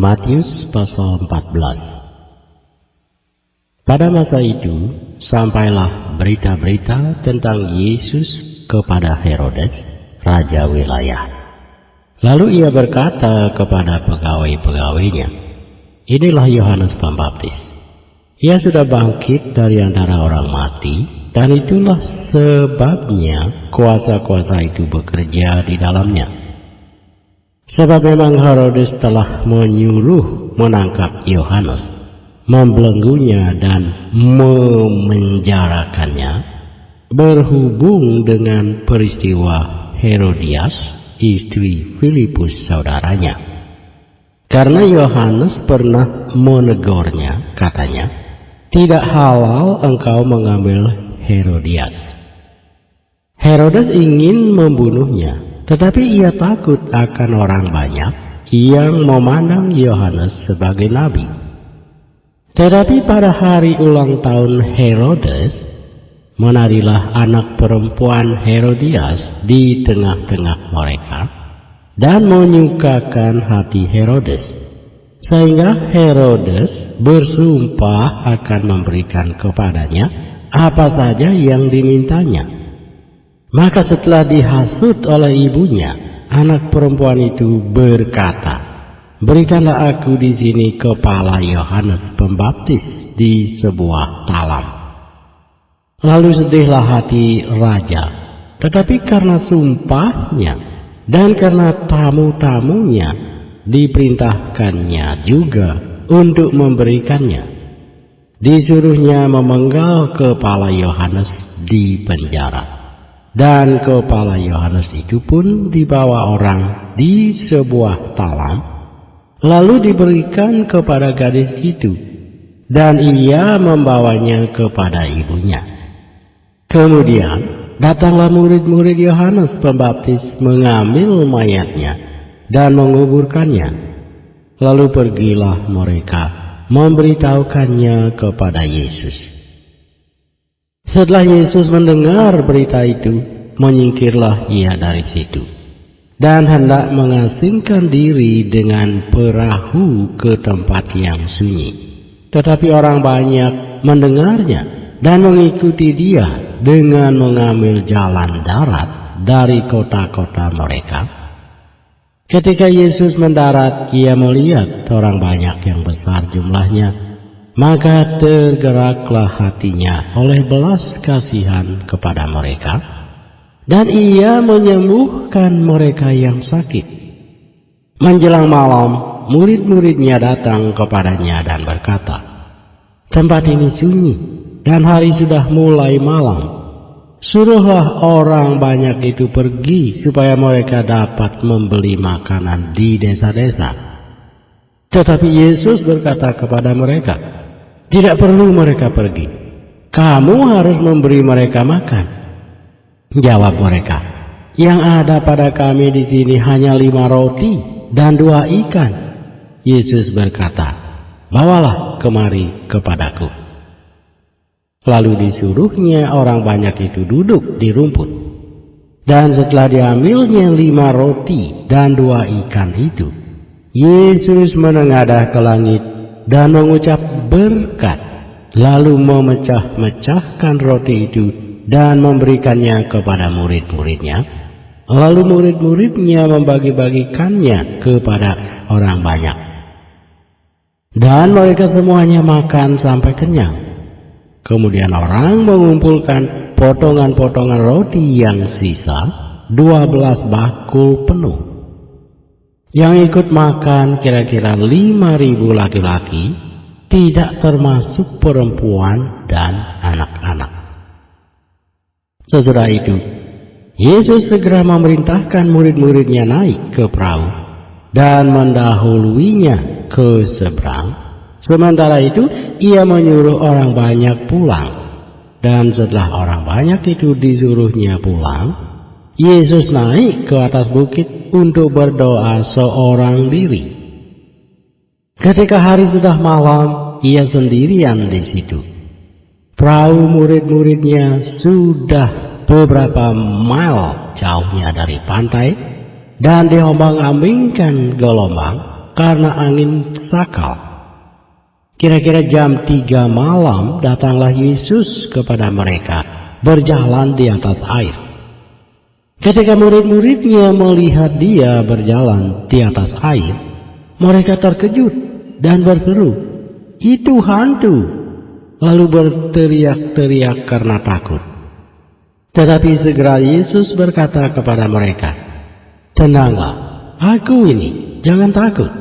Matius pasal 14. Pada masa itu, sampailah berita-berita tentang Yesus kepada Herodes, raja wilayah. Lalu ia berkata kepada pegawai-pegawainya, "Inilah Yohanes Pembaptis. Ia sudah bangkit dari antara orang mati, dan itulah sebabnya kuasa-kuasa itu bekerja di dalamnya. Sebab memang Herodes telah menyuruh menangkap Yohanes, membelenggunya dan memenjarakannya, berhubung dengan peristiwa Herodias, istri Filipus saudaranya. Karena Yohanes pernah menegurnya, katanya, 'Tidak halal engkau mengambil Herodias.' Herodes ingin membunuhnya, tetapi ia takut akan orang banyak yang memandang Yohanes sebagai nabi. Tetapi pada hari ulang tahun Herodes, menarilah anak perempuan Herodias di tengah-tengah mereka dan menyukakan hati Herodes, sehingga Herodes bersumpah akan memberikan kepadanya apa saja yang dimintanya. Maka setelah dihasut oleh ibunya, anak perempuan itu berkata, 'Berikanlah aku di sini kepala Yohanes Pembaptis di sebuah talam.' Lalu sedihlah hati raja, tetapi karena sumpahnya dan karena tamu-tamunya diperintahkannya juga untuk memberikannya. Disuruhnya memenggal kepala Yohanes di penjara. Dan kepala Yohanes itu pun dibawa orang di sebuah talam, lalu diberikan kepada gadis itu, dan ia membawanya kepada ibunya. Kemudian datanglah murid-murid Yohanes Pembaptis mengambil mayatnya dan menguburkannya. Lalu pergilah mereka memberitahukannya kepada Yesus. Setelah Yesus mendengar berita itu, menyingkirlah ia dari situ, dan hendak mengasingkan diri dengan perahu ke tempat yang sunyi. Tetapi orang banyak mendengarnya dan mengikuti dia dengan mengambil jalan darat dari kota-kota mereka. Ketika Yesus mendarat, ia melihat orang banyak yang besar jumlahnya, maka tergeraklah hatinya oleh belas kasihan kepada mereka, dan ia menyembuhkan mereka yang sakit. Menjelang malam, murid-muridnya datang kepadanya dan berkata, 'Tempat ini sunyi, dan hari sudah mulai malam. Suruhlah orang banyak itu pergi, supaya mereka dapat membeli makanan di desa-desa.' Tetapi Yesus berkata kepada mereka, 'Tidak perlu mereka pergi. Kamu harus memberi mereka makan.' Jawab mereka, 'Yang ada pada kami di sini hanya 5 roti dan 2 ikan.' Yesus berkata, 'Bawalah kemari kepadaku.' Lalu disuruhnya orang banyak itu duduk di rumput. Dan setelah diambilnya 5 roti dan 2 ikan itu, Yesus menengadah ke langit dan mengucap berkat, lalu memecah-mecahkan roti itu dan memberikannya kepada murid-muridnya. Lalu murid-muridnya membagi-bagikannya kepada orang banyak. Dan mereka semuanya makan sampai kenyang. Kemudian orang mengumpulkan potongan-potongan roti yang sisa, 12 bakul penuh. Yang ikut makan kira-kira 5.000 laki-laki, tidak termasuk perempuan dan anak-anak. Sesudah itu, Yesus segera memerintahkan murid-muridnya naik ke perahu dan mendahuluinya ke seberang. Sementara itu, ia menyuruh orang banyak pulang. Dan setelah orang banyak itu disuruhnya pulang, Yesus naik ke atas bukit untuk berdoa seorang diri. Ketika hari sudah malam, ia sendirian di situ. Perahu murid-muridnya sudah beberapa mil jauhnya dari pantai, dan diombang-ambingkan gelombang, karena angin sakal. Kira-kira jam 3 malam datanglah Yesus kepada mereka berjalan di atas air. Ketika murid-muridnya melihat dia berjalan di atas air, mereka terkejut dan berseru, "Itu hantu!" Lalu berteriak-teriak karena takut. Tetapi segera Yesus berkata kepada mereka, "Tenanglah, aku ini, jangan takut."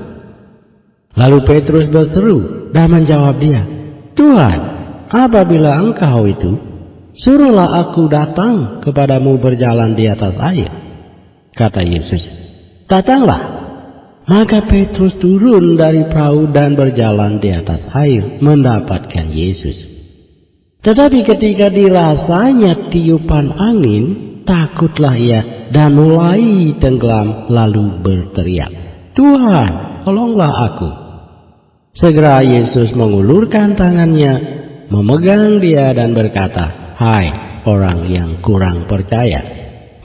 Lalu Petrus berseru dan menjawab dia, "Tuhan, apabila Engkau itu, suruhlah aku datang kepadamu berjalan di atas air." Kata Yesus, "Datanglah." Maka Petrus turun dari perahu dan berjalan di atas air mendapatkan Yesus. Tetapi ketika dirasanya tiupan angin, takutlah ia dan mulai tenggelam lalu berteriak, "Tuhan, tolonglah aku." Segera Yesus mengulurkan tangannya, memegang dia dan berkata, "Hai orang yang kurang percaya,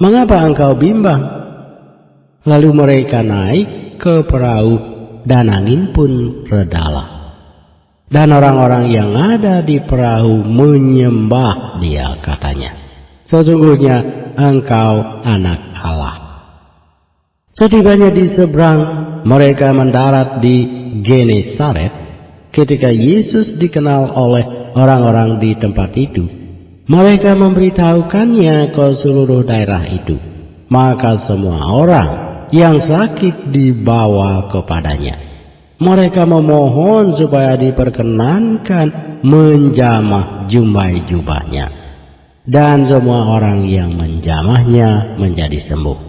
mengapa engkau bimbang?" Lalu mereka naik ke perahu dan angin pun redalah. Dan orang-orang yang ada di perahu menyembah dia, katanya, "Sesungguhnya engkau anak Allah." Setibanya di seberang, mereka mendarat di Genesaret. Ketika Yesus dikenal oleh orang-orang di tempat itu, mereka memberitahukannya ke seluruh daerah itu. Maka semua orang yang sakit dibawa kepadanya. Mereka memohon supaya diperkenankan menjamah jubah-jubahnya. Dan semua orang yang menjamahnya menjadi sembuh.